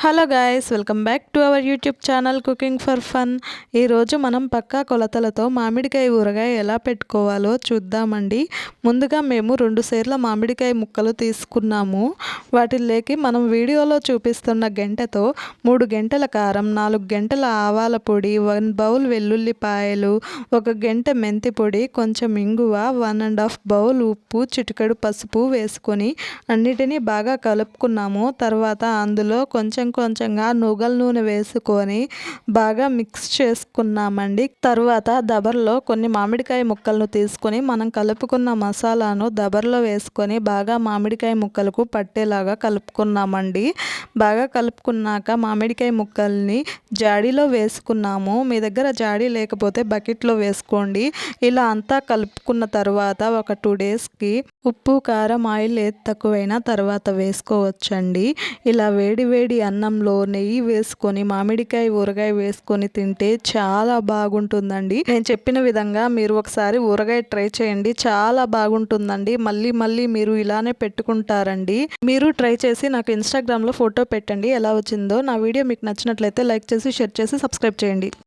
Hello guys, welcome back to our YouTube channel cooking for fun. ఈరోజు మనం పక్కా కొలతలతో మామిడికాయ ఊరగాయ ఎలా పెట్టుకోవాలో చూద్దామండి. ముందుగా మేము 2 సేర్ల మామిడికాయ ముక్కలు తీసుకున్నాము. వాటిల్లోకి మనం వీడియోలో చూపిస్తున్న గంటెతో 3 గంటల కారం, 4 గంటల ఆవాల పొడి, 1 బౌల్ వెల్లుల్లిపాయలు, 1 గంట మెంతి పొడి, కొంచెం ఇంగువ, 1½ బౌల్ ఉప్పు, చిటికెడు పసుపు వేసుకొని అన్నిటినీ బాగా కలుపుకున్నాము. తర్వాత అందులో కొంచెంగా నువ్వుల నూనె వేసుకొని బాగా మిక్స్ చేసుకున్నామండి. తర్వాత దబర్లో కొన్ని మామిడికాయ ముక్కలను తీసుకొని మనం కలుపుకున్న మసాలాను దబర్లో వేసుకొని బాగా మామిడికాయ ముక్కలకు పట్టేలాగా కలుపుకున్నామండి. బాగా కలుపుకున్నాక మామిడికాయ ముక్కల్ని జాడీలో వేసుకున్నాము. మీ దగ్గర జాడీ లేకపోతే బకెట్లో వేసుకోండి. ఇలా అంతా కలుపుకున్న తర్వాత ఒక 2 డేస్కి ఉప్పు, కారం, ఆయిల్ ఏది తక్కువైనా తర్వాత వేసుకోవచ్చండి. ఇలా వేడి వేడి అన్నంలో నెయ్యి వేసుకొని మామిడికాయ ఊరగాయ వేసుకొని తింటే చాలా బాగుంటుందండి. నేను చెప్పిన విధంగా మీరు ఒకసారి ఊరగాయ ట్రై చేయండి, చాలా బాగుంటుందండి. మళ్ళీ మీరు ఇలానే పెట్టుకుంటారండి. మీరు ట్రై చేసి నాకు ఇన్స్టాగ్రామ్లో ఫోటో పెట్టండి ఎలా వచ్చిందో. నా వీడియో మీకు నచ్చినట్లయితే లైక్ చేసి, షేర్ చేసి, సబ్స్క్రైబ్ చేయండి.